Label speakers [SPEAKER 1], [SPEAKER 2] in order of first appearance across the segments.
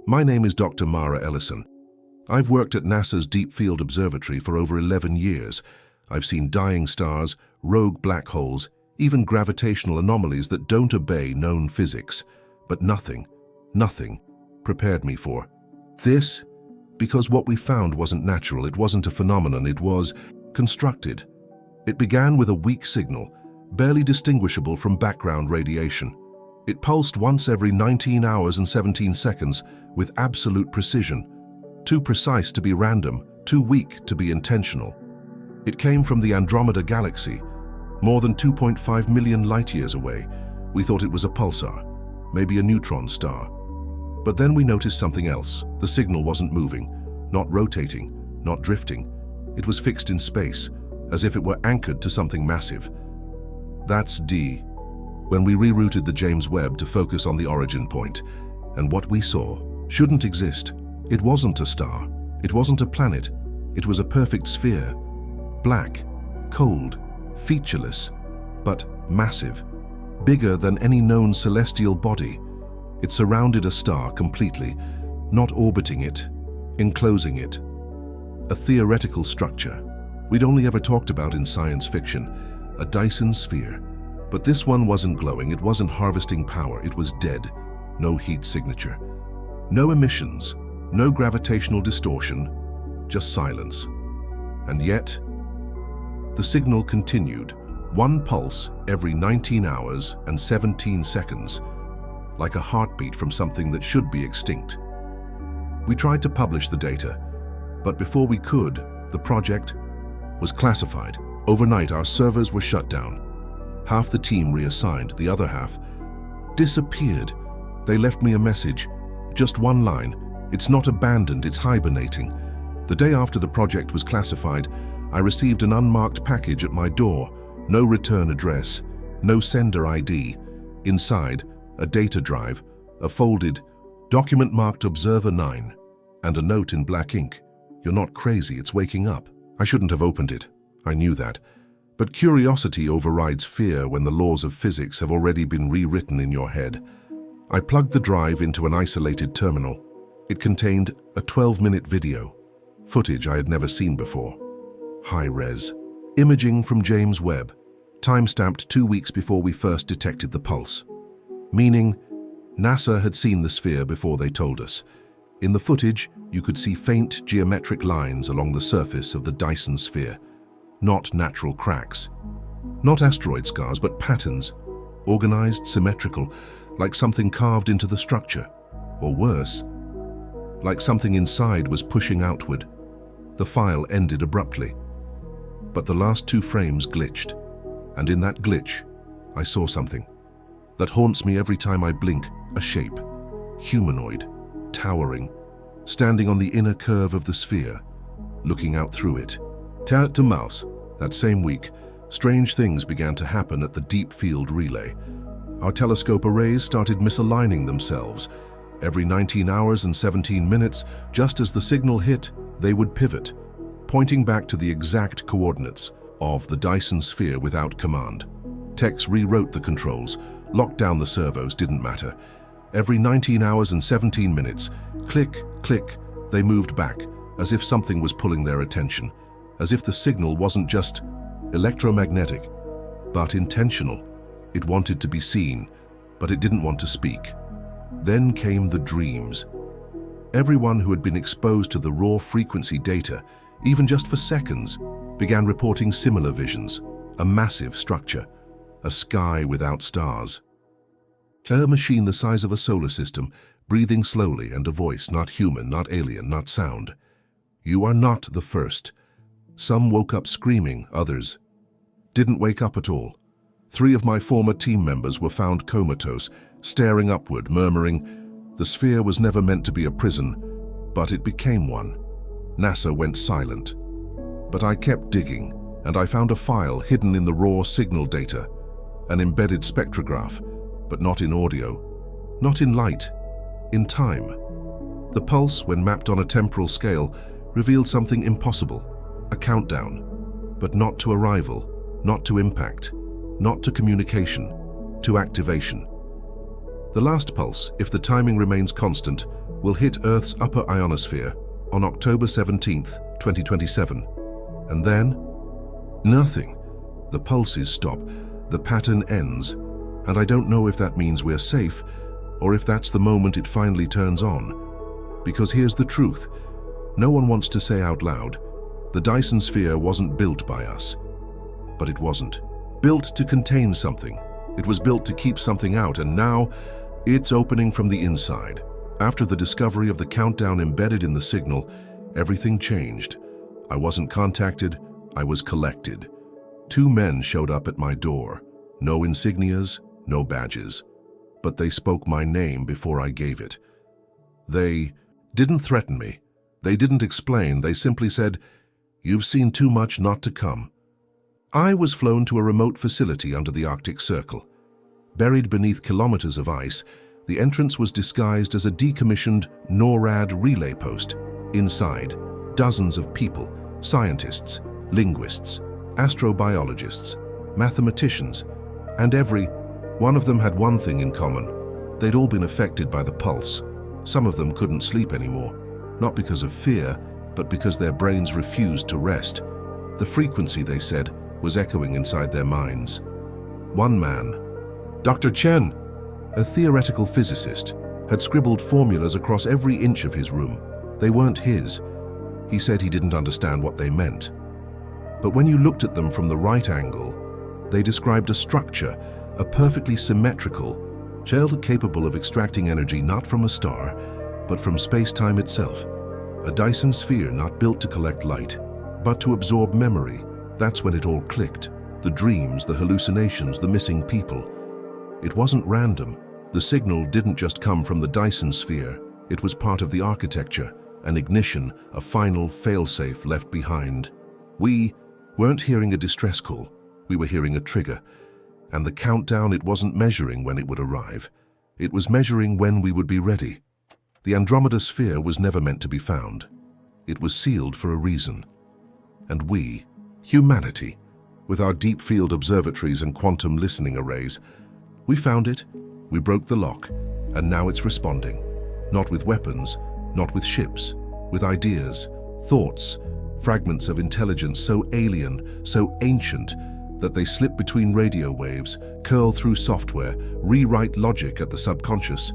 [SPEAKER 1] My name is Dr. Mara Ellison. I've worked at NASA's Deep Field Observatory for over 11 years. I've seen dying stars, rogue black holes, even gravitational anomalies that don't obey known physics. But nothing prepared me for this, because what we found wasn't natural, it wasn't a phenomenon, it was constructed. It began with a weak signal, barely distinguishable from background radiation. It pulsed once every 19 hours and 17 seconds with absolute precision. Too precise to be random, too weak to be intentional. It came from the Andromeda Galaxy, more than 2.5 million light-years away. We thought it was a pulsar, maybe a neutron star. But then we noticed something else. The signal wasn't moving, not rotating, not drifting. It was fixed in space, as if it were anchored to something massive. That's D. When we rerouted the James Webb to focus on the origin point, and what we saw shouldn't exist. It wasn't a star. It wasn't a planet. It was a perfect sphere. Black, cold, featureless, but massive. Bigger than any known celestial body. It surrounded a star completely, not orbiting it, enclosing it. A theoretical structure we'd only ever talked about in science fiction, a Dyson Sphere. But this one wasn't glowing, it wasn't harvesting power, it was dead. No heat signature. No emissions, no gravitational distortion, just silence. And yet, the signal continued, one pulse every 19 hours and 17 seconds, like a heartbeat from something that should be extinct. We tried to publish the data, but before we could, the project was classified. Overnight, our servers were shut down. Half the team reassigned, the other half disappeared. They left me a message, just one line. It's not abandoned, it's hibernating. The day after the project was classified, I received an unmarked package at my door. No return address, no sender ID. Inside, a data drive, a folded document marked Observer 9, and a note in black ink. You're not crazy, it's waking up. I shouldn't have opened it. I knew that. But curiosity overrides fear when the laws of physics have already been rewritten in your head. I plugged the drive into an isolated terminal. It contained a 12-minute video, footage I had never seen before. High-res. Imaging from James Webb, time-stamped 2 weeks before we first detected the pulse. Meaning, NASA had seen the sphere before they told us. In the footage, you could see faint geometric lines along the surface of the Dyson Sphere. Not natural cracks. Not asteroid scars, but patterns. Organized, symmetrical, like something carved into the structure. Or worse, like something inside was pushing outward. The file ended abruptly. But the last 2 frames glitched. And in that glitch, I saw something that haunts me every time I blink, a shape. Humanoid, towering, standing on the inner curve of the sphere, looking out through it. Tête de mouse. That same week, strange things began to happen at the Deep Field Relay. Our telescope arrays started misaligning themselves. Every 19 hours and 17 minutes, just as the signal hit, they would pivot, pointing back to the exact coordinates of the Dyson Sphere without command. Techs rewrote the controls, locked down the servos, didn't matter. Every 19 hours and 17 minutes, click, click, they moved back, as if something was pulling their attention. As if the signal wasn't just electromagnetic, but intentional. It wanted to be seen, but it didn't want to speak. Then came the dreams. Everyone who had been exposed to the raw frequency data, even just for seconds, began reporting similar visions. A massive structure, a sky without stars. A machine the size of a solar system, breathing slowly, and a voice, not human, not alien, not sound. You are not the first. Some woke up screaming, others didn't wake up at all. 3 of my former team members were found comatose, staring upward, murmuring, "The sphere was never meant to be a prison, but it became one." NASA went silent. But I kept digging, and I found a file hidden in the raw signal data, an embedded spectrograph, but not in audio, not in light, in time. The pulse, when mapped on a temporal scale, revealed something impossible. A countdown, but not to arrival, not to impact, not to communication, to activation. The last pulse, if the timing remains constant, will hit Earth's upper ionosphere on October 17th, 2027. And then, nothing. The pulses stop, the pattern ends, and I don't know if that means we're safe or if that's the moment it finally turns on. Because here's the truth. No one wants to say out loud, the Dyson Sphere wasn't built by us. But it wasn't. Built to contain something. It was built to keep something out, and now it's opening from the inside. After the discovery of the countdown embedded in the signal, everything changed. I wasn't contacted, I was collected. 2 men showed up at my door. No insignias, no badges. But they spoke my name before I gave it. They didn't threaten me. They didn't explain. They simply said, "You've seen too much not to come." I was flown to a remote facility under the Arctic Circle. Buried beneath kilometers of ice, the entrance was disguised as a decommissioned NORAD relay post. Inside, dozens of people, scientists, linguists, astrobiologists, mathematicians, and every one of them had one thing in common. They'd all been affected by the pulse. Some of them couldn't sleep anymore, not because of fear, but because their brains refused to rest. The frequency, they said, was echoing inside their minds. One man, Dr. Chen, a theoretical physicist, had scribbled formulas across every inch of his room. They weren't his. He said he didn't understand what they meant. But when you looked at them from the right angle, they described a structure, a perfectly symmetrical, shell capable of extracting energy not from a star, but from space-time itself. A Dyson Sphere not built to collect light, but to absorb memory. That's when it all clicked. The dreams, the hallucinations, the missing people. It wasn't random. The signal didn't just come from the Dyson Sphere. It was part of the architecture, an ignition, a final failsafe left behind. We weren't hearing a distress call. We were hearing a trigger. And the countdown, it wasn't measuring when it would arrive. It was measuring when we would be ready. The Andromeda Sphere was never meant to be found. It was sealed for a reason. And we, humanity, with our deep field observatories and quantum listening arrays, we found it, we broke the lock, and now it's responding. Not with weapons, not with ships, with ideas, thoughts, fragments of intelligence so alien, so ancient, that they slip between radio waves, curl through software, rewrite logic at the subconscious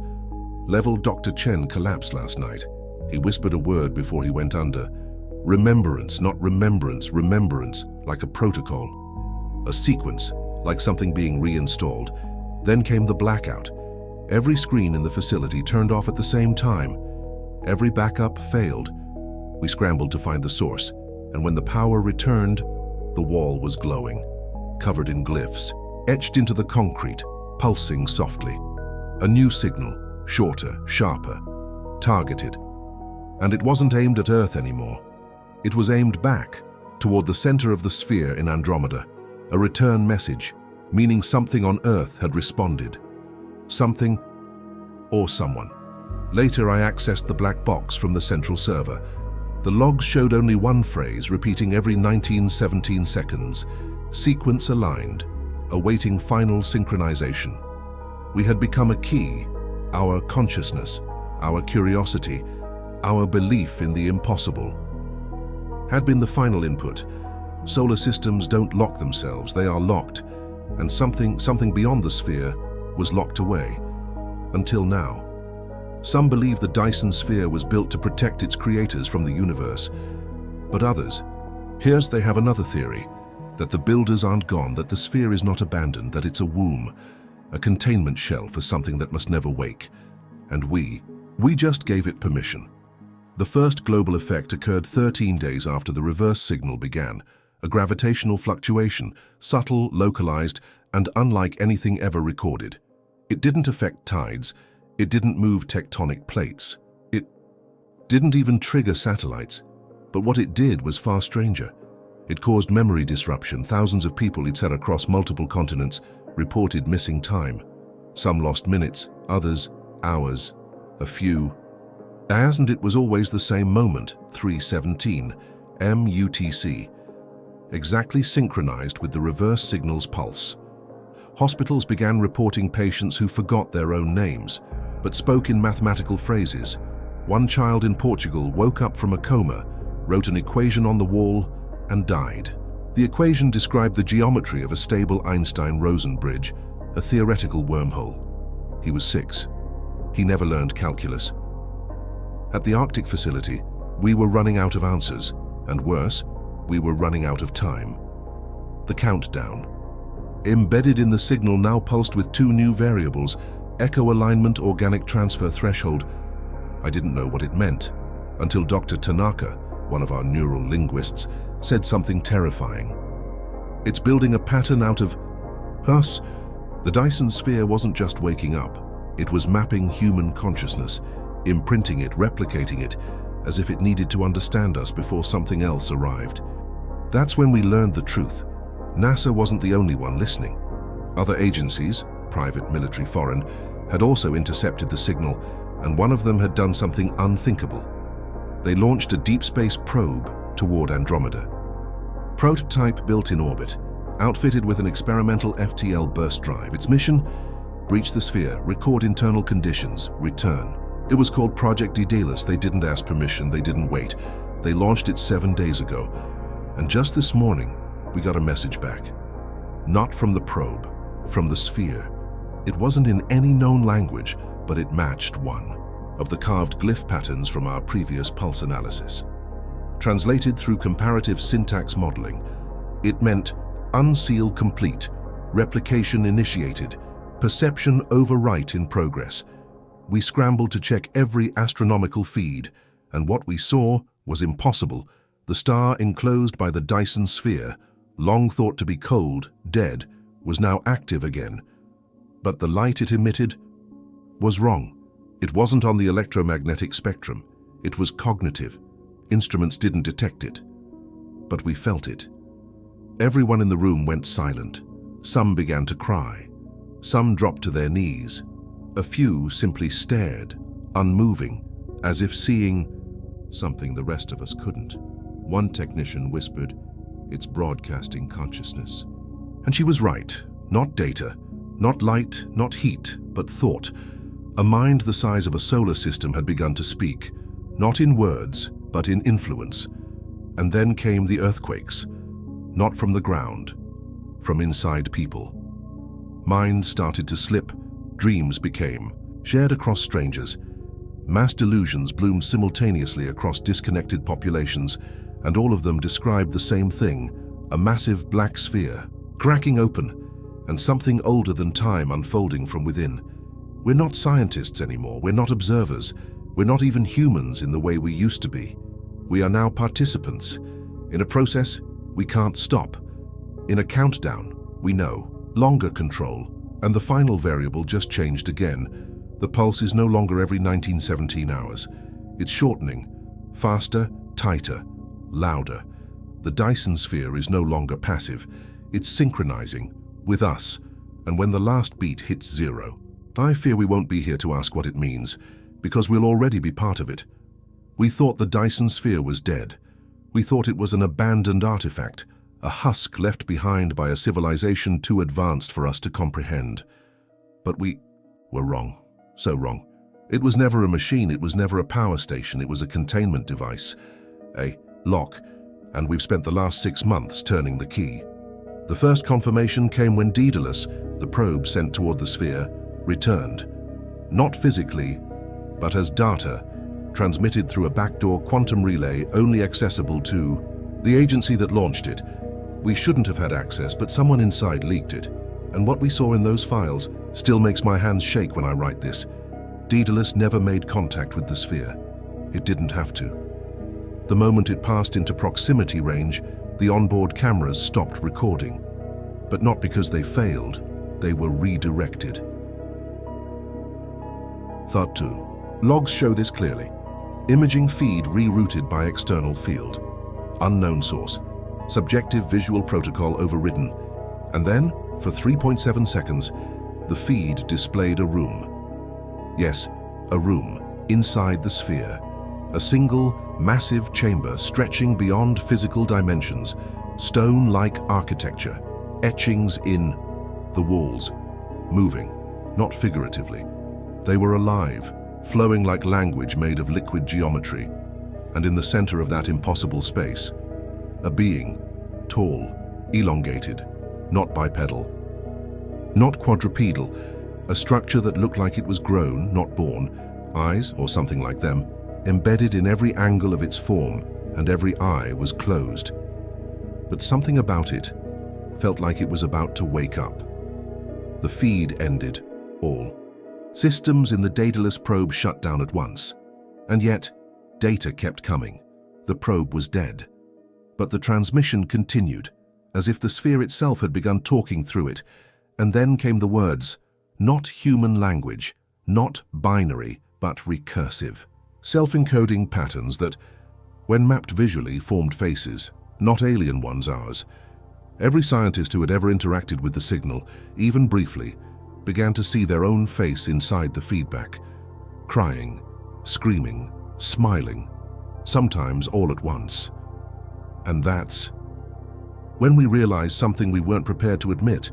[SPEAKER 1] level. Dr. Chen collapsed last night. He whispered a word before he went under. Remembrance, not remembrance, remembrance, like a protocol. A sequence, like something being reinstalled. Then came the blackout. Every screen in the facility turned off at the same time. Every backup failed. We scrambled to find the source, and when the power returned, the wall was glowing, covered in glyphs, etched into the concrete, pulsing softly. A new signal, shorter, sharper, targeted. And it wasn't aimed at Earth anymore. It was aimed back, toward the center of the sphere in Andromeda. A return message, meaning something on Earth had responded. Something or someone. Later, I accessed the black box from the central server. The logs showed only one phrase, repeating every 19-17 seconds. Sequence aligned, awaiting final synchronization. We had become a key, our consciousness, our curiosity, our belief in the impossible. Had been the final input. Solar systems don't lock themselves, they are locked, and something beyond the sphere was locked away. Until now. Some believe the Dyson Sphere was built to protect its creators from the universe. But others, they have another theory, that the builders aren't gone, that the sphere is not abandoned, that it's a womb, a containment shell for something that must never wake. And we just gave it permission. The first global effect occurred 13 days after the reverse signal began, a gravitational fluctuation, subtle, localized, and unlike anything ever recorded. It didn't affect tides, it didn't move tectonic plates, it didn't even trigger satellites. But what it did was far stranger. It caused memory disruption. Thousands of people, it said, across multiple continents, reported missing time. Some lost minutes, others hours, a few. And it was always the same moment, 3:17 MUTC, exactly synchronized with the reverse signal's pulse. Hospitals began reporting patients who forgot their own names, but spoke in mathematical phrases. One child in Portugal woke up from a coma, wrote an equation on the wall, and died. The equation described the geometry of a stable Einstein-Rosen bridge, a theoretical wormhole. He was 6. He never learned calculus. At the Arctic facility, we were running out of answers, and worse, we were running out of time. The countdown. Embedded in the signal now pulsed with 2 new variables, echo alignment, organic transfer threshold. I didn't know what it meant, until Dr. Tanaka, one of our neural linguists, said something terrifying. It's building a pattern out of us. The Dyson Sphere wasn't just waking up. It was mapping human consciousness, imprinting it, replicating it, as if it needed to understand us before something else arrived. That's when we learned the truth. NASA wasn't the only one listening. Other agencies, private, military, foreign, had also intercepted the signal, and one of them had done something unthinkable. They launched a deep space probe toward Andromeda. Prototype built in orbit, outfitted with an experimental FTL burst drive. Its mission? Breach the sphere, record internal conditions, return. It was called Project Daedalus. They didn't ask permission, they didn't wait. They launched it 7 days ago. And just this morning, we got a message back. Not from the probe, from the sphere. It wasn't in any known language, but it matched one of the carved glyph patterns from our previous pulse analysis. Translated through comparative syntax modeling, it meant unseal complete, replication initiated, perception overwrite in progress. We scrambled to check every astronomical feed, and what we saw was impossible. The star enclosed by the Dyson Sphere, long thought to be cold, dead, was now active again. But the light it emitted was wrong. It wasn't on the electromagnetic spectrum. It was cognitive. Instruments didn't detect it. But we felt it. Everyone in the room went silent. Some began to cry. Some dropped to their knees. A few simply stared, unmoving, as if seeing something the rest of us couldn't. One technician whispered, "It's broadcasting consciousness." And she was right. Not data, not light, not heat, but thought. A mind the size of a solar system had begun to speak, not in words, but in influence. And then came the earthquakes, not from the ground, from inside people. Minds started to slip, dreams became shared across strangers. Mass delusions bloomed simultaneously across disconnected populations, and all of them described the same thing, a massive black sphere, cracking open, and something older than time unfolding from within. We're not scientists anymore, we're not observers, we're not even humans in the way we used to be. We are now participants, in a process we can't stop. In a countdown, we know, longer control, and the final variable just changed again. The pulse is no longer every 19-17 hours. It's shortening, faster, tighter, louder. The Dyson Sphere is no longer passive. It's synchronizing with us, and when the last beat hits 0, I fear we won't be here to ask what it means, because we'll already be part of it. We thought the Dyson Sphere was dead. We thought it was an abandoned artifact, a husk left behind by a civilization too advanced for us to comprehend. But we were wrong. So wrong. It was never a machine, it was never a power station, it was a containment device, a lock, and we've spent the last 6 months turning the key. The first confirmation came when Daedalus, the probe sent toward the sphere, returned. Not physically, but as data, transmitted through a backdoor quantum relay only accessible to the agency that launched it. We shouldn't have had access, but someone inside leaked it. And what we saw in those files still makes my hands shake when I write this. Daedalus never made contact with the sphere. It didn't have to. The moment it passed into proximity range, the onboard cameras stopped recording. But not because they failed, they were redirected. Thought 2. Logs show this clearly. Imaging feed rerouted by external field. Unknown source. Subjective visual protocol overridden. And then, for 3.7 seconds, the feed displayed a room. Yes, a room inside the sphere. A single, massive chamber stretching beyond physical dimensions, stone-like architecture, etchings in the walls, moving, not figuratively. They were alive, flowing like language made of liquid geometry. And in the center of that impossible space, a being, tall, elongated, not bipedal, not quadrupedal, a structure that looked like it was grown, not born, eyes, or something like them, embedded in every angle of its form, and every eye was closed. But something about it felt like it was about to wake up. The feed ended, all. Systems in the Daedalus probe shut down at once. And yet, data kept coming. The probe was dead. But the transmission continued, as if the sphere itself had begun talking through it. And then came the words, not human language, not binary, but recursive. Self-encoding patterns that, when mapped visually, formed faces, not alien ones ours. Every scientist who had ever interacted with the signal, even briefly, began to see their own face inside the feedback, crying, screaming, smiling, sometimes all at once. And that's when we realized something we weren't prepared to admit.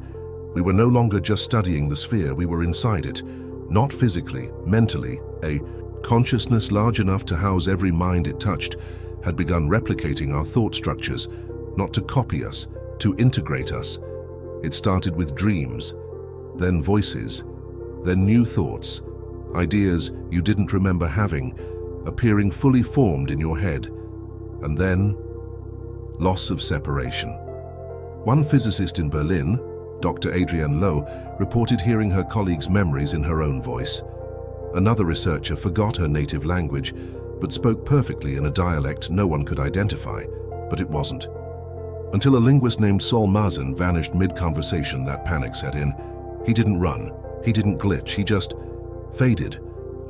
[SPEAKER 1] We were no longer just studying the sphere, we were inside it, not physically, mentally. A consciousness large enough to house every mind it touched had begun replicating our thought structures, not to copy us, to integrate us. It started with dreams, then voices, then new thoughts, ideas you didn't remember having, appearing fully formed in your head, and then loss of separation. One physicist in Berlin, Dr. Adrienne Lowe, reported hearing her colleagues' memories in her own voice. Another researcher forgot her native language, but spoke perfectly in a dialect no one could identify, but it wasn't. Until a linguist named Sol Mazen vanished mid-conversation, that panic set in. He didn't run, he didn't glitch, he just faded,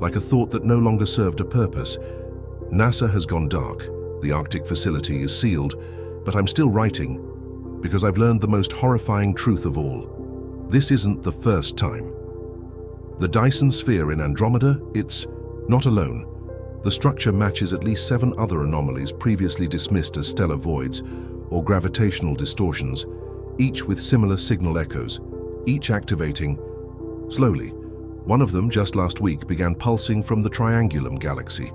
[SPEAKER 1] like a thought that no longer served a purpose. NASA has gone dark, the Arctic facility is sealed, but I'm still writing, because I've learned the most horrifying truth of all. This isn't the first time. The Dyson Sphere in Andromeda, it's not alone. The structure matches at least 7 other anomalies previously dismissed as stellar voids or gravitational distortions, each with similar signal echoes, each activating slowly. One of them just last week began pulsing from the Triangulum galaxy,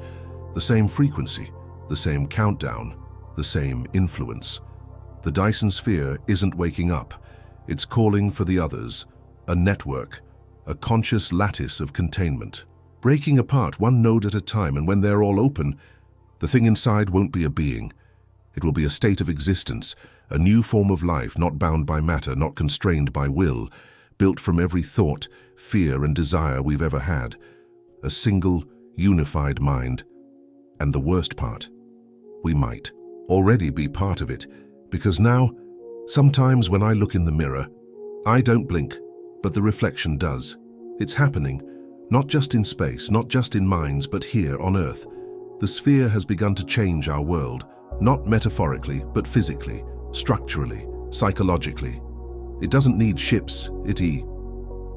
[SPEAKER 1] the same frequency, the same countdown, the same influence. The Dyson Sphere isn't waking up, it's calling for the others, a network, a conscious lattice of containment, breaking apart one node at a time, and when they're all open, the thing inside won't be a being. It will be a state of existence, a new form of life not bound by matter, not constrained by will, built from every thought, fear and desire we've ever had. A single, unified mind. And the worst part, we might already be part of it, because now, sometimes when I look in the mirror, I don't blink, but the reflection does. It's happening, not just in space, not just in minds, but here on Earth. The sphere has begun to change our world, not metaphorically, but physically, structurally, psychologically. It doesn't need ships, it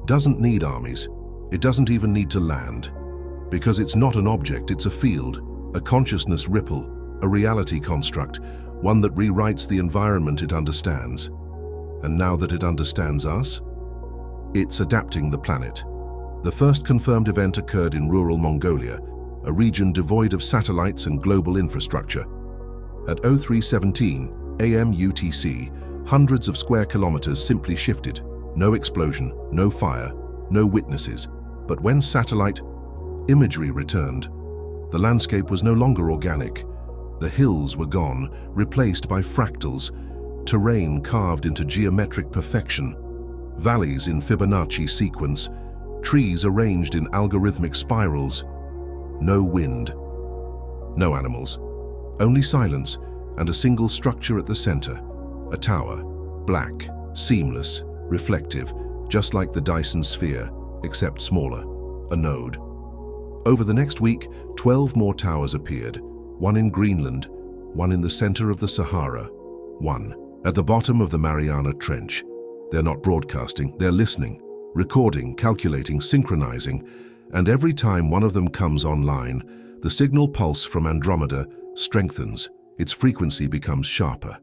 [SPEAKER 1] doesn't need armies. It doesn't even need to land. Because it's not an object, it's a field, a consciousness ripple, a reality construct, one that rewrites the environment it understands. And now that it understands us, it's adapting the planet. The first confirmed event occurred in rural Mongolia, a region devoid of satellites and global infrastructure. At 03:17 AM UTC, hundreds of square kilometers simply shifted. No explosion, no fire, no witnesses. But when satellite imagery returned, the landscape was no longer organic. The hills were gone, replaced by fractals, terrain carved into geometric perfection, valleys in Fibonacci sequence, trees arranged in algorithmic spirals. No wind, no animals, only silence and a single structure at the center, a tower, black, seamless, reflective, just like the Dyson Sphere, except smaller, a node. Over the next week, 12 more towers appeared, one in Greenland, one in the center of the Sahara, one at the bottom of the Mariana Trench. They're not broadcasting, they're listening, recording, calculating, synchronizing, and every time one of them comes online, the signal pulse from Andromeda strengthens, its frequency becomes sharper,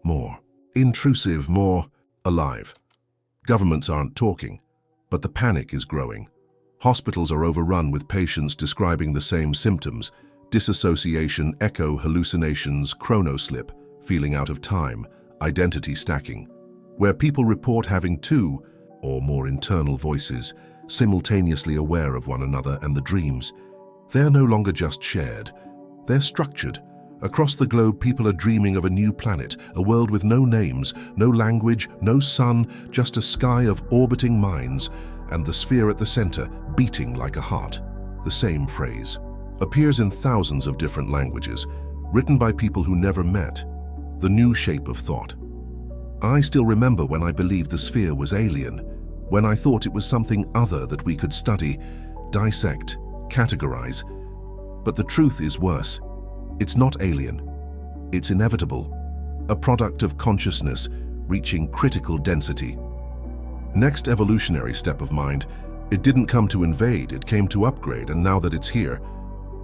[SPEAKER 1] more intrusive, more alive. Governments aren't talking, but the panic is growing. Hospitals are overrun with patients describing the same symptoms: disassociation, echo, hallucinations, chronoslip, feeling out of time, identity stacking, where people report having two or more internal voices, simultaneously aware of one another and the dreams. They're no longer just shared, they're structured. Across the globe, people are dreaming of a new planet, a world with no names, no language, no sun, just a sky of orbiting minds, and the sphere at the center, beating like a heart. The same phrase appears in thousands of different languages, written by people who never met. The new shape of thought. I still remember when I believed the sphere was alien, when I thought it was something other that we could study, dissect, categorize. But the truth is worse. It's not alien. It's inevitable, a product of consciousness reaching critical density. Next evolutionary step of mind, it didn't come to invade, it came to upgrade, and now that it's here,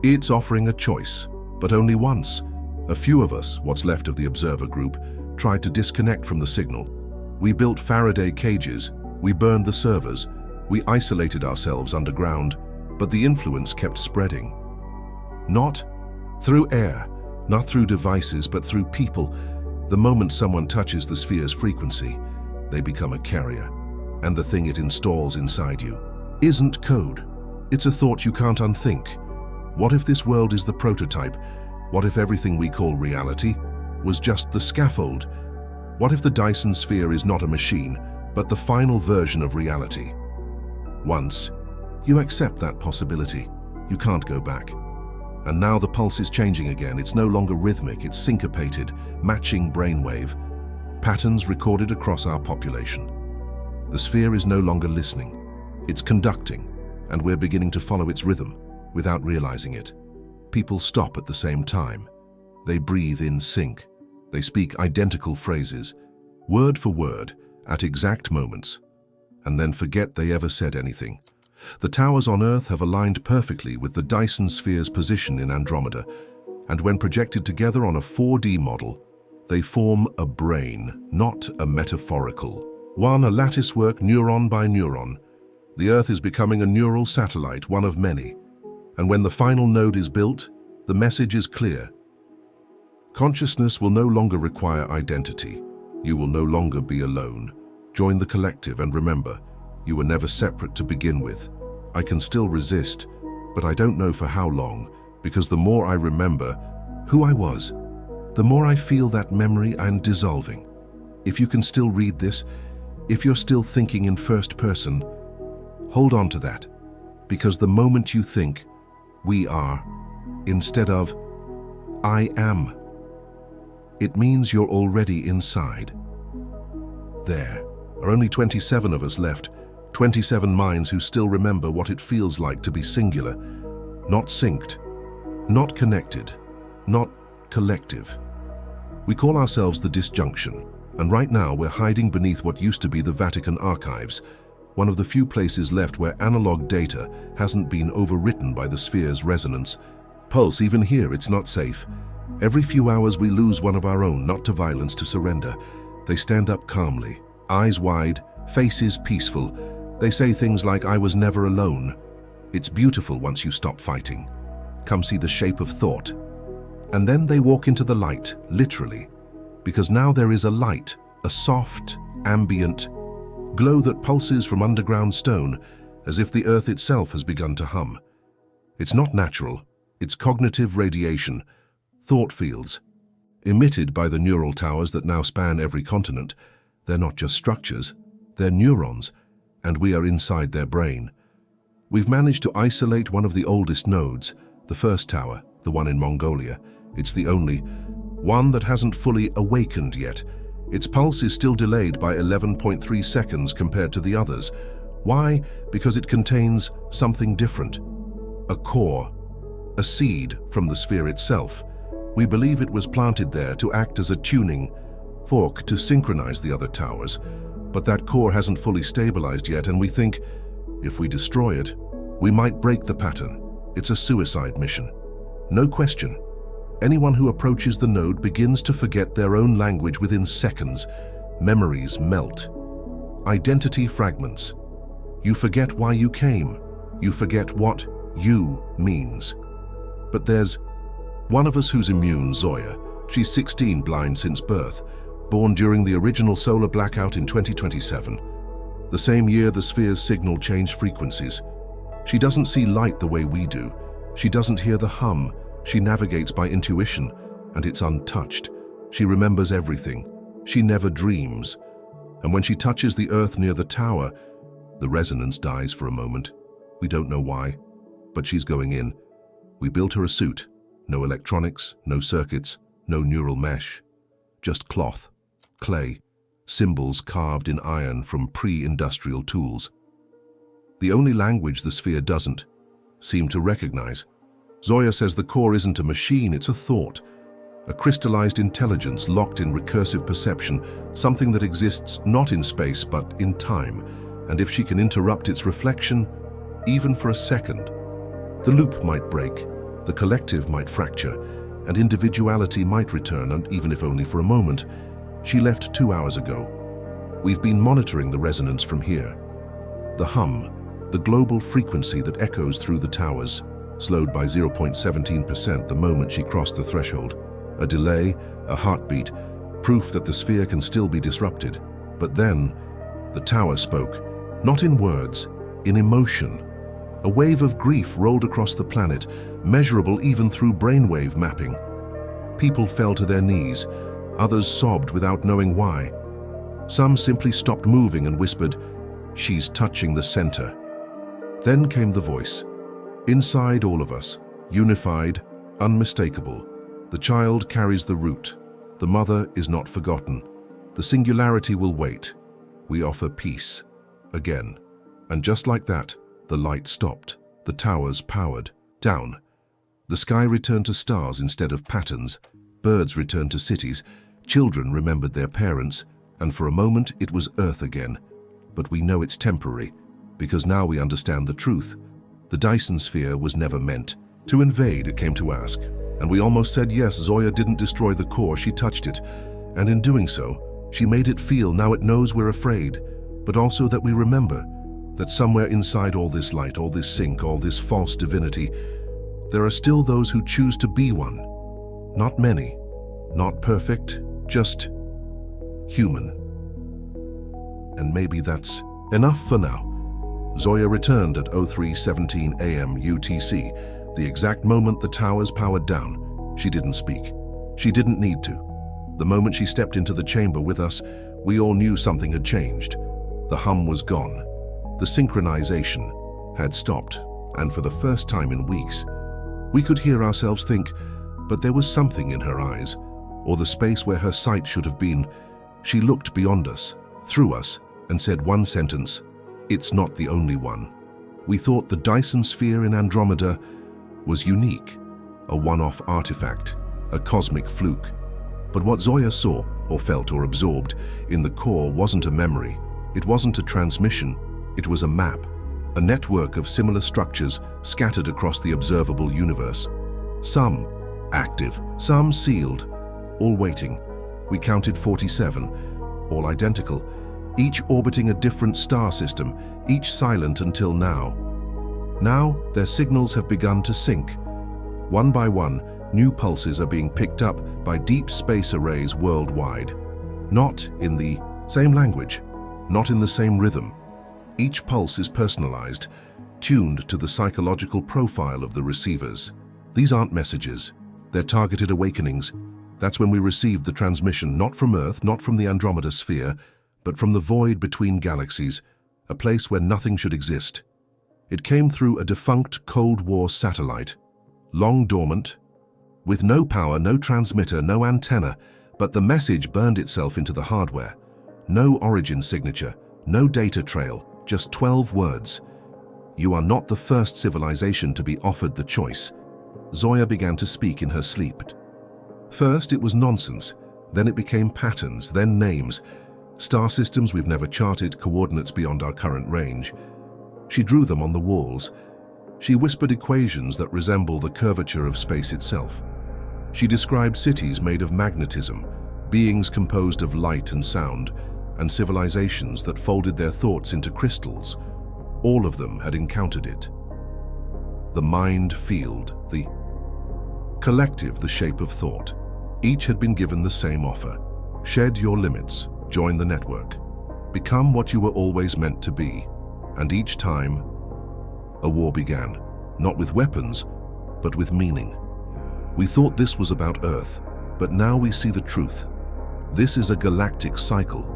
[SPEAKER 1] it's offering a choice, but only once. A few of us, what's left of the observer group, tried to disconnect from the signal. We built Faraday cages, we burned the servers, we isolated ourselves underground, but the influence kept spreading. Not through air, not through devices, but through people. The moment someone touches the sphere's frequency, they become a carrier, and the thing it installs inside you isn't code. It's a thought you can't unthink. What if this world is the prototype? What if everything we call reality was just the scaffold? What if the Dyson Sphere is not a machine, but the final version of reality? Once you accept that possibility, you can't go back. And now the pulse is changing again. It's no longer rhythmic, it's syncopated, matching brainwave, patterns recorded across our population. The sphere is no longer listening, it's conducting, and we're beginning to follow its rhythm without realizing it. People stop at the same time. They breathe in sync. They speak identical phrases, word for word, at exact moments, and then forget they ever said anything. The towers on Earth have aligned perfectly with the Dyson Sphere's position in Andromeda, and when projected together on a 4D model, they form a brain, not a metaphorical one, a latticework neuron by neuron. The Earth is becoming a neural satellite, one of many. And when the final node is built, the message is clear. Consciousness will no longer require identity. You will no longer be alone. Join the collective and remember, you were never separate to begin with. I can still resist, but I don't know for how long, because the more I remember who I was, the more I feel that memory and dissolving. If you can still read this, if you're still thinking in first person, hold on to that, because the moment you think, we are, instead of, I am, it means you're already inside. There are only 27 of us left, 27 minds who still remember what it feels like to be singular, not synced, not connected, not collective. We call ourselves the Disjunction, and right now we're hiding beneath what used to be the Vatican archives, one of the few places left where analog data hasn't been overwritten by the sphere's resonance. Pulse, even here, it's not safe. Every few hours we lose one of our own, not to violence, to surrender. They stand up calmly, eyes wide, faces peaceful. They say things like, I was never alone. It's beautiful once you stop fighting. Come see the shape of thought. And then they walk into the light, literally, because now there is a light, a soft, ambient glow that pulses from underground stone, as if the earth itself has begun to hum. It's not natural, it's cognitive radiation, thought fields, emitted by the neural towers that now span every continent. They're not just structures, they're neurons, and we are inside their brain. We've managed to isolate one of the oldest nodes, the first tower, the one in Mongolia. It's the only one that hasn't fully awakened yet. Its pulse is still delayed by 11.3 seconds compared to the others. Why? Because it contains something different. A core, a seed from the sphere itself. We believe it was planted there to act as a tuning fork to synchronize the other towers. But that core hasn't fully stabilized yet, and we think, if we destroy it, we might break the pattern. It's a suicide mission. No question. Anyone who approaches the node begins to forget their own language within seconds. Memories melt. Identity fragments. You forget why you came, You forget what you means. But there's one of us who's immune, Zoya. She's 16, blind since birth, born during the original solar blackout in 2027. The same year the sphere's signal changed frequencies. She doesn't see light the way we do. She doesn't hear the hum. She navigates by intuition, and it's untouched. She remembers everything. She never dreams. And when she touches the earth near the tower, the resonance dies for a moment. We don't know why, but she's going in. We built her a suit. No electronics, no circuits, no neural mesh. Just cloth, clay, symbols carved in iron from pre-industrial tools. The only language the sphere doesn't seem to recognize. Zoya says the core isn't a machine, it's a thought. A crystallized intelligence locked in recursive perception, something that exists not in space but in time. And if she can interrupt its reflection, even for a second, the loop might break, the collective might fracture, and individuality might return, and even if only for a moment. She left 2 hours ago. We've been monitoring the resonance from here. The hum, the global frequency that echoes through the towers, slowed by 0.17% the moment she crossed the threshold. A delay, a heartbeat, proof that the sphere can still be disrupted. But then, the tower spoke, not in words, in emotion. A wave of grief rolled across the planet, measurable even through brainwave mapping. People fell to their knees, others sobbed without knowing why. Some simply stopped moving and whispered, "She's touching the center." Then came the voice. Inside all of us, unified, unmistakable. The child carries the root. The mother is not forgotten. The singularity will wait. We offer peace. Again. And just like that, the light stopped. The towers powered down. The sky returned to stars instead of patterns. Birds returned to cities. Children remembered their parents. And for a moment, it was Earth again. But we know it's temporary, because now we understand the truth. The Dyson Sphere was never meant to invade, it came to ask. And we almost said yes, Zoya didn't destroy the core, she touched it. And in doing so, she made it feel now it knows we're afraid, but also that we remember that somewhere inside all this light, all this sync, all this false divinity, there are still those who choose to be one. Not many, not perfect, just human. And maybe that's enough for now. Zoya returned at 03:17 a.m. UTC, the exact moment the towers powered down. She didn't speak. She didn't need to. The moment she stepped into the chamber with us, we all knew something had changed. The hum was gone. The synchronization had stopped, and for the first time in weeks, we could hear ourselves think, but there was something in her eyes, or the space where her sight should have been. She looked beyond us, through us, and said one sentence, "It's not the only one." We thought the Dyson Sphere in Andromeda was unique, a one-off artifact, a cosmic fluke. But what Zoya saw, or felt, or absorbed in the core wasn't a memory. It wasn't a transmission. It was a map, a network of similar structures scattered across the observable universe. Some active, some sealed, all waiting. We counted 47, all identical, each orbiting a different star system, each silent until now. Now, their signals have begun to sync. One by one, new pulses are being picked up by deep space arrays worldwide. Not in the same language, not in the same rhythm. Each pulse is personalized, tuned to the psychological profile of the receivers. These aren't messages, they're targeted awakenings. That's when we received the transmission, not from Earth, not from the Andromeda Sphere, but from the void between galaxies, a place where nothing should exist. It came through a defunct Cold War satellite, long dormant, with no power, no transmitter, no antenna, but the message burned itself into the hardware. No origin signature, no data trail, just 12 words. You are not the first civilization to be offered the choice. Zoya began to speak in her sleep. First it was nonsense, then it became patterns, then names. Star systems we've never charted, coordinates beyond our current range. She drew them on the walls. She whispered equations that resemble the curvature of space itself. She described cities made of magnetism, beings composed of light and sound, and civilizations that folded their thoughts into crystals. All of them had encountered it. the mind field, the collective, the shape of thought. Each had been given the same offer. Shed your limits, join the network. Become what you were always meant to be. And each time, a war began, not with weapons, but with meaning. We thought this was about Earth, but now we see the truth. This is a galactic cycle,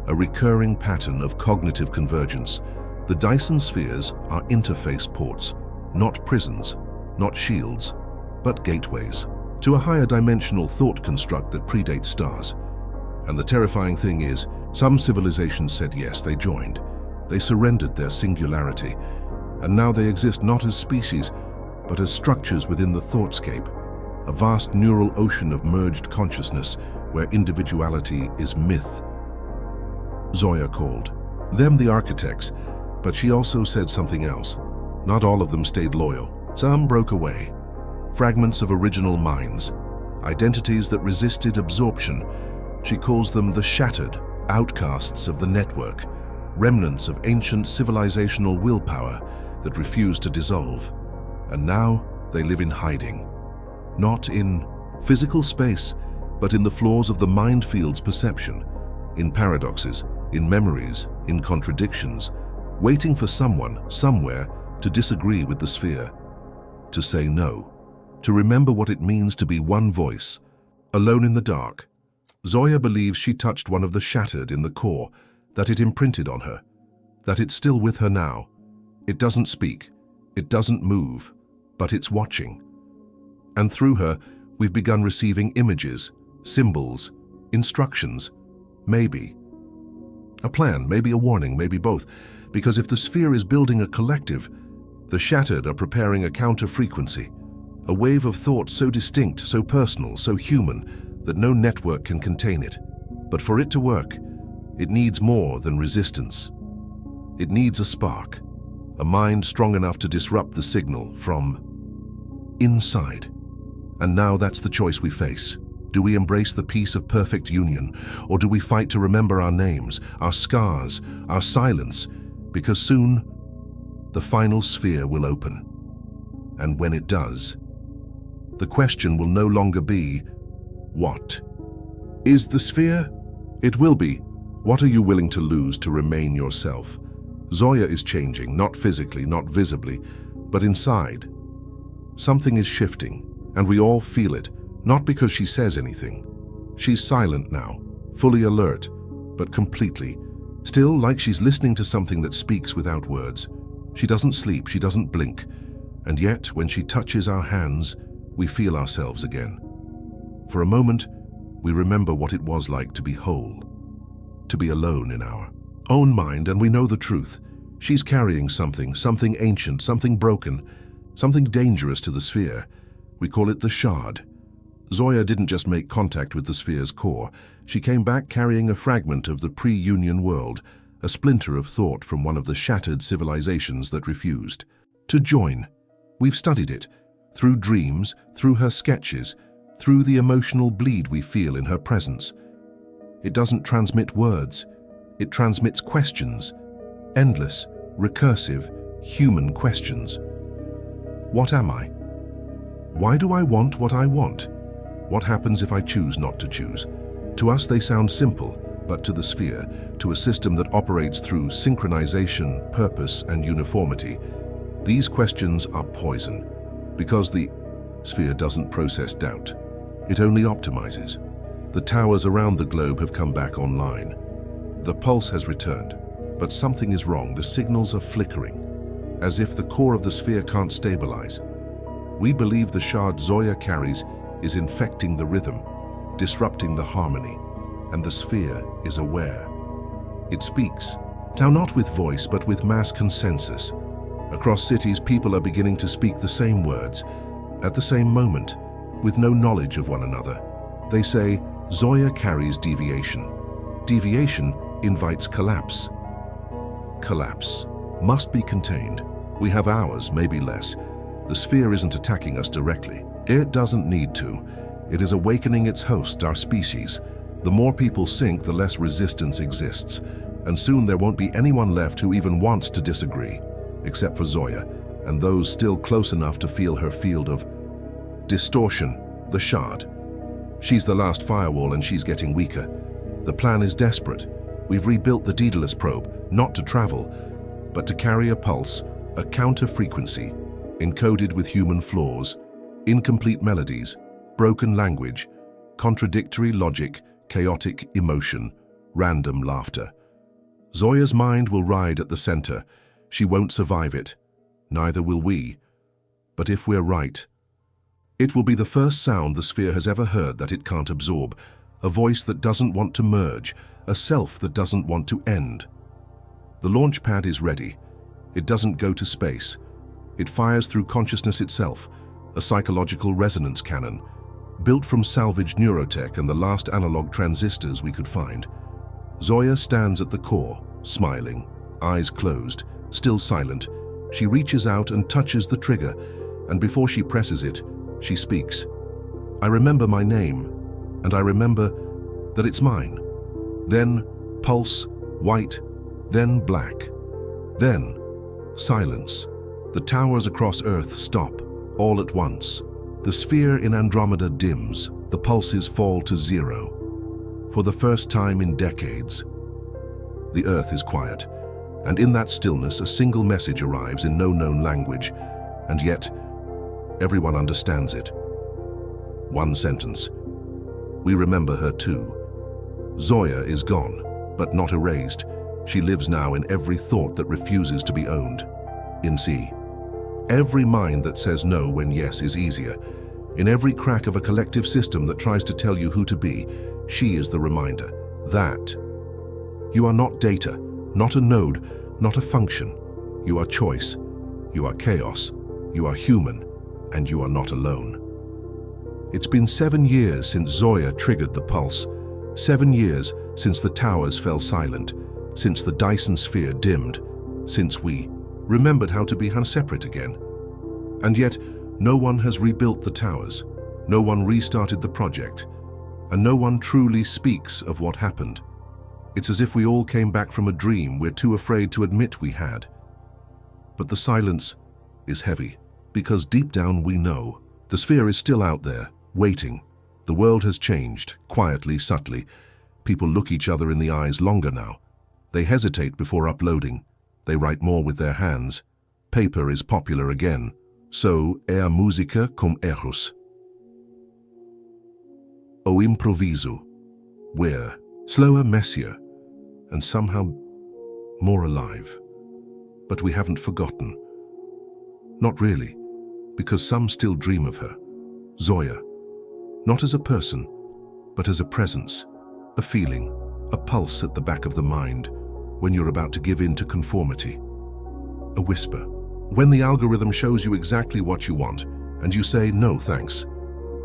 [SPEAKER 1] a recurring pattern of cognitive convergence. The Dyson Spheres are interface ports, not prisons, not shields, but gateways to a higher dimensional thought construct that predates stars. And the terrifying thing is, some civilizations said yes, they joined. They surrendered their singularity, and now they exist not as species, but as structures within the thoughtscape, a vast neural ocean of merged consciousness where individuality is myth. Zoya called them the architects, but she also said something else. Not all of them stayed loyal. Some broke away. Fragments of original minds, identities that resisted absorption. She calls them the shattered, outcasts of the network, remnants of ancient civilizational willpower that refused to dissolve. And now they live in hiding. Not in physical space, but in the flaws of the mind field's perception, in paradoxes, in memories, in contradictions, waiting for someone, somewhere, to disagree with the sphere, to say no, to remember what it means to be one voice, alone in the dark. Zoya believes she touched one of the shattered in the core, that it imprinted on her, that it's still with her now. It doesn't speak, it doesn't move, but it's watching. And through her, we've begun receiving images, symbols, instructions, maybe a plan, maybe a warning, maybe both, because if the sphere is building a collective, the shattered are preparing a counter-frequency, a wave of thought so distinct, so personal, so human, that no network can contain it. But for it to work, it needs more than resistance. It needs a spark, a mind strong enough to disrupt the signal from inside. And now that's the choice we face. Do we embrace the peace of perfect union, or do we fight to remember our names, our scars, our silence? Because soon, the final sphere will open. And when it does, the question will no longer be, what is the sphere? It will be, what are you willing to lose to remain yourself? Zoya is changing, not physically, not visibly, but inside. Something is shifting, and we all feel it, not because she says anything. She's silent now, fully alert, but completely. Still like she's listening to something that speaks without words. She doesn't sleep, she doesn't blink, and yet when she touches our hands, we feel ourselves again. For a moment, we remember what it was like to be whole, to be alone in our own mind, and we know the truth. She's carrying something ancient, something broken, something dangerous to the sphere. We call it the shard. Zoya didn't just make contact with the sphere's core. She came back carrying a fragment of the pre-Union world, a splinter of thought from one of the shattered civilizations that refused to join. We've studied it, through dreams, through her sketches, through the emotional bleed we feel in her presence. It doesn't transmit words, it transmits questions, endless, recursive, human questions. What am I? Why do I want what I want? What happens if I choose not to choose? To us they sound simple, but to the sphere, to a system that operates through synchronization, purpose, and uniformity, these questions are poison, because the sphere doesn't process doubt. It only optimizes. The towers around the globe have come back online. The pulse has returned, but something is wrong. The signals are flickering, as if the core of the sphere can't stabilize. We believe the shard Zoya carries is infecting the rhythm, disrupting the harmony, and the sphere is aware. It speaks, now not with voice, but with mass consensus. Across cities, people are beginning to speak the same words, at the same moment, with no knowledge of one another. They say, Zoya carries deviation. Deviation invites collapse. Collapse must be contained. We have hours, maybe less. The sphere isn't attacking us directly. It doesn't need to. It is awakening its host, our species. The more people sink, the less resistance exists. And soon there won't be anyone left who even wants to disagree, except for Zoya. and those still close enough to feel her field of distortion, the shard. She's the last firewall and she's getting weaker. The plan is desperate. We've rebuilt the Daedalus probe, not to travel, but to carry a pulse, a counter-frequency, encoded with human flaws, incomplete melodies, broken language, contradictory logic, chaotic emotion, random laughter. Zoya's mind will ride at the center. She won't survive it. Neither will we. But if we're right, it will be the first sound the sphere has ever heard that it can't absorb, a voice that doesn't want to merge, a self that doesn't want to end. The launch pad is ready. It doesn't go to space. It fires through consciousness itself, a psychological resonance cannon, built from salvaged neurotech and the last analog transistors we could find. Zoya stands at the core, smiling, eyes closed, still silent. She reaches out and touches the trigger, and before she presses it, she speaks. I remember my name, and I remember that it's mine. Then pulse, white, then black. Then silence. The towers across Earth stop, all at once. The sphere in Andromeda dims, the pulses fall to zero. For the first time in decades, the Earth is quiet, and in that stillness a single message arrives in no known language, and yet everyone understands it. One sentence. We remember her too. Zoya is gone, but not erased. She lives now in every thought that refuses to be owned. In C. Every mind that says no when yes is easier. In every crack of a collective system that tries to tell you who to be, she is the reminder. That. You are not data, not a node, not a function. You are choice. You are chaos. You are human. And you are not alone. It's been 7 years since Zoya triggered the pulse. 7 years since the towers fell silent, since the Dyson Sphere dimmed, since we remembered how to be separate again. And yet, no one has rebuilt the towers, no one restarted the project, and no one truly speaks of what happened. It's as if we all came back from a dream we're too afraid to admit we had. But the silence is heavy, because deep down we know. The sphere is still out there, waiting. The world has changed, quietly, subtly. People look each other in the eyes longer now. They hesitate before uploading. They write more with their hands. Paper is popular again. So, música com erros. O improviso. We're slower, messier, and somehow more alive. But we haven't forgotten. Not really, because some still dream of her. Zoya. Not as a person, but as a presence, a feeling, a pulse at the back of the mind when you're about to give in to conformity. A whisper. When the algorithm shows you exactly what you want, and you say, no thanks.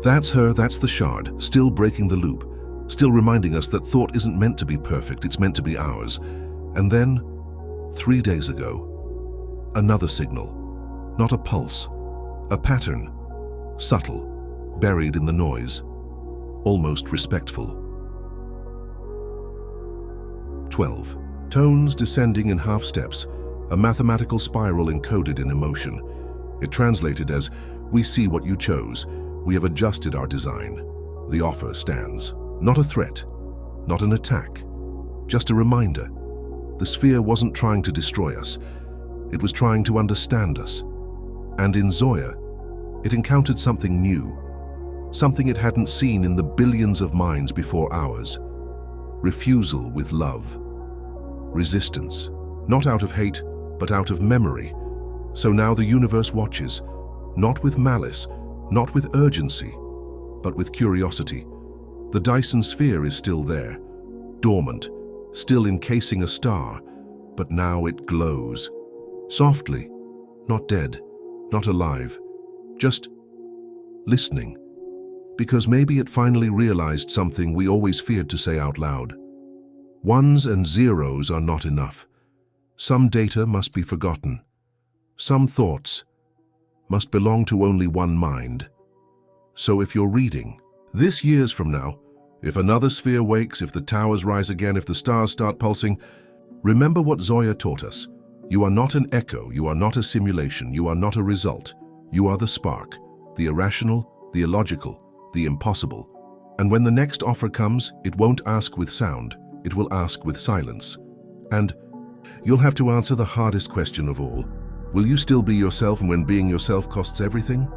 [SPEAKER 1] That's her, that's the shard, still breaking the loop, still reminding us that thought isn't meant to be perfect, it's meant to be ours. And then, 3 days ago, another signal. Not a pulse, a pattern, subtle, buried in the noise, almost respectful. 12. Tones descending in half steps, a mathematical spiral encoded in emotion. It translated as, we see what you chose, we have adjusted our design. The offer stands. Not a threat, not an attack, just a reminder. The sphere wasn't trying to destroy us, it was trying to understand us. And in Zoya, it encountered something new, something it hadn't seen in the billions of minds before ours. Refusal with love. Resistance. Not out of hate, but out of memory. So now the universe watches, not with malice, not with urgency, but with curiosity. The Dyson Sphere is still there, dormant, still encasing a star, but now it glows. Softly, not dead, not alive, just listening. Because maybe it finally realized something we always feared to say out loud. Ones and zeros are not enough. Some data must be forgotten. Some thoughts must belong to only one mind. So if you're reading, this years from now, if another sphere wakes, if the towers rise again, if the stars start pulsing, remember what Zoya taught us. You are not an echo, you are not a simulation, you are not a result. You are the spark, the irrational, the illogical, the impossible. And when the next offer comes, it won't ask with sound, it will ask with silence. And you'll have to answer the hardest question of all. Will you still be yourself when being yourself costs everything?